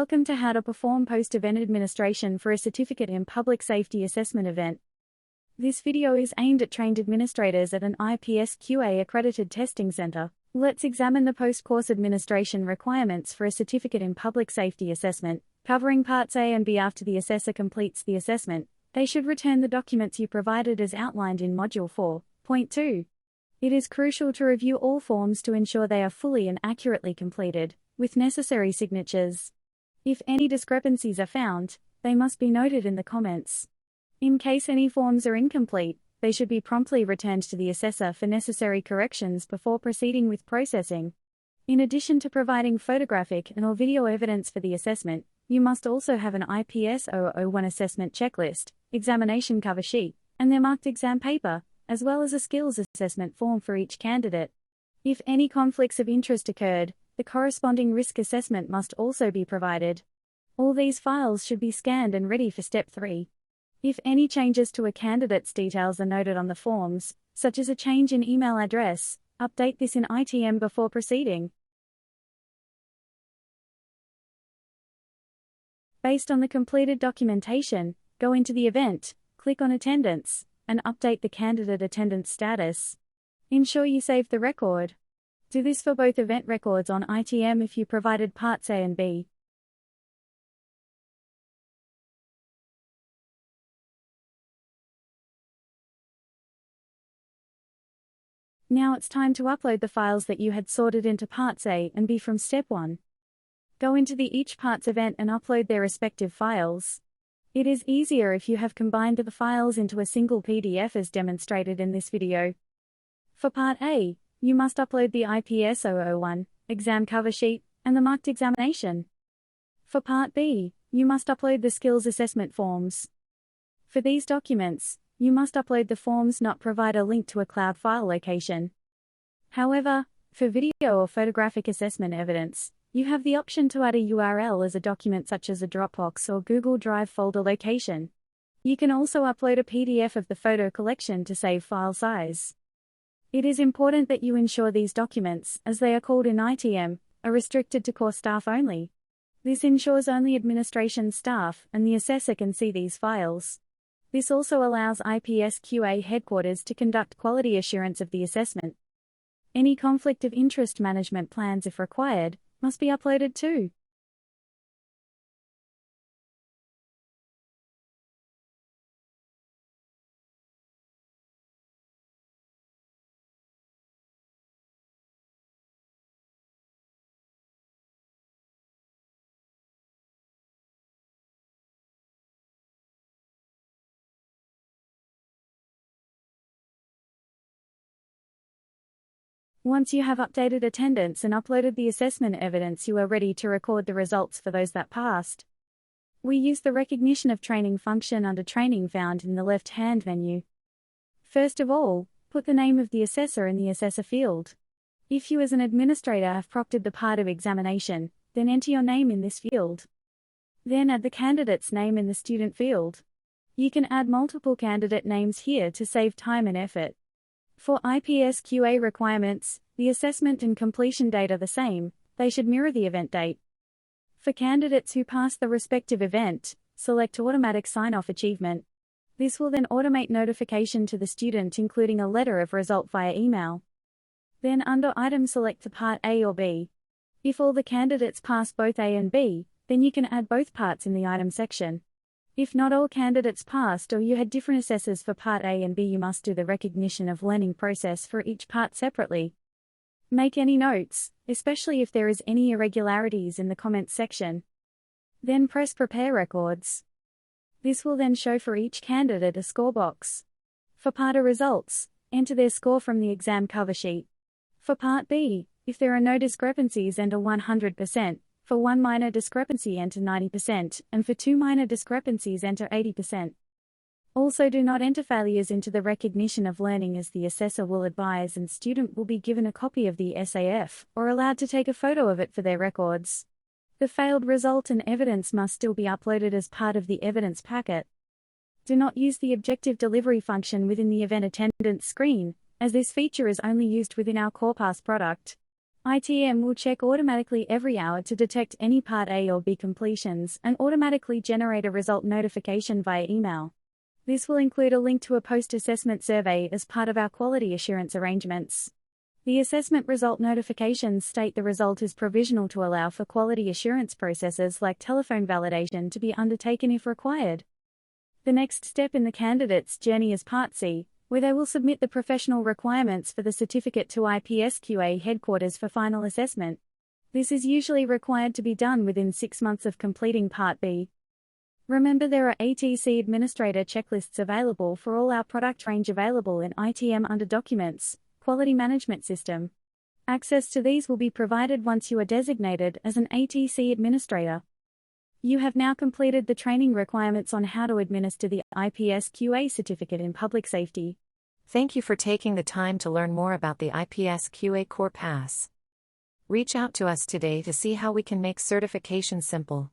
Welcome to How to Perform Post-Event Administration for a Certificate in Public Safety Assessment Event. This video is aimed at trained administrators at an IPSQA accredited testing center. Let's examine the post-course administration requirements for a Certificate in Public Safety Assessment, covering Parts A and B. After the assessor completes the assessment, they should return the documents you provided as outlined in Module 4.2. It is crucial to review all forms to ensure they are fully and accurately completed, with necessary signatures. If any discrepancies are found, they must be noted in the comments. In case any forms are incomplete, they should be promptly returned to the assessor for necessary corrections before proceeding with processing. In addition to providing photographic and/or video evidence for the assessment, you must also have an IPSQA assessment checklist, examination cover sheet, and their marked exam paper, as well as a skills assessment form for each candidate. If any conflicts of interest occurred, the corresponding risk assessment must also be provided. All these files should be scanned and ready for Step 3. If any changes to a candidate's details are noted on the forms, such as a change in email address, update this in ITM before proceeding. Based on the completed documentation, go into the event, click on Attendance, and update the candidate attendance status. Ensure you save the record. Do this for both event records on ITM if you provided Parts A and B. Now it's time to upload the files that you had sorted into Parts A and B from Step 1. Go into the each Parts event and upload their respective files. It is easier if you have combined the files into a single PDF as demonstrated in this video. For Part A, you must upload the IPSQA exam cover sheet and the marked examination. For Part B, you must upload the skills assessment forms. For these documents, you must upload the forms, not provide a link to a cloud file location. However, for video or photographic assessment evidence, you have the option to add a URL as a document such as a Dropbox or Google Drive folder location. You can also upload a PDF of the photo collection to save file size. It is important that you ensure these documents, as they are called in ITM, are restricted to core staff only. This ensures only administration staff and the assessor can see these files. This also allows IPSQA headquarters to conduct quality assurance of the assessment. Any conflict of interest management plans, if required, must be uploaded too. Once you have updated attendance and uploaded the assessment evidence, you are ready to record the results for those that passed. We use the recognition of training function under Training found in the left-hand menu. First of all, put the name of the assessor in the assessor field. If you as an administrator have proctored the part of examination, then enter your name in this field. Then add the candidate's name in the student field. You can add multiple candidate names here to save time and effort. For IPSQA requirements, the assessment and completion date are the same, they should mirror the event date. For candidates who pass the respective event, select Automatic Sign-Off Achievement. This will then automate notification to the student, including a letter of result via email. Then under Item, select the Part A or B. If all the candidates pass both A and B, then you can add both parts in the item section. If not all candidates passed or you had different assessors for Part A and B, you must do the recognition of learning process for each part separately. Make any notes, especially if there is any irregularities in the comments section. Then press Prepare Records. This will then show for each candidate a score box. For Part A results, enter their score from the exam cover sheet. For Part B, if there are no discrepancies, enter 100%. For one minor discrepancy, enter 90%, and for two minor discrepancies, enter 80%. Also, do not enter failures into the recognition of learning, as the assessor will advise and student will be given a copy of the SAF, or allowed to take a photo of it for their records. The failed result and evidence must still be uploaded as part of the evidence packet. Do not use the objective delivery function within the event attendance screen, as this feature is only used within our CorePass product. ITM will check automatically every hour to detect any Part A or B completions and automatically generate a result notification via email. This will include a link to a post-assessment survey as part of our quality assurance arrangements. The assessment result notifications state the result is provisional to allow for quality assurance processes like telephone validation to be undertaken if required. The next step in the candidate's journey is Part C, where they will submit the professional requirements for the certificate to IPSQA headquarters for final assessment. This is usually required to be done within 6 months of completing Part B. Remember, there are ATC administrator checklists available for all our product range available in ITM under Documents, Quality Management System. Access to these will be provided once you are designated as an ATC administrator. You have now completed the training requirements on how to administer the IPSQA certificate in public safety. Thank you for taking the time to learn more about the IPSQA Core Pass. Reach out to us today to see how we can make certification simple.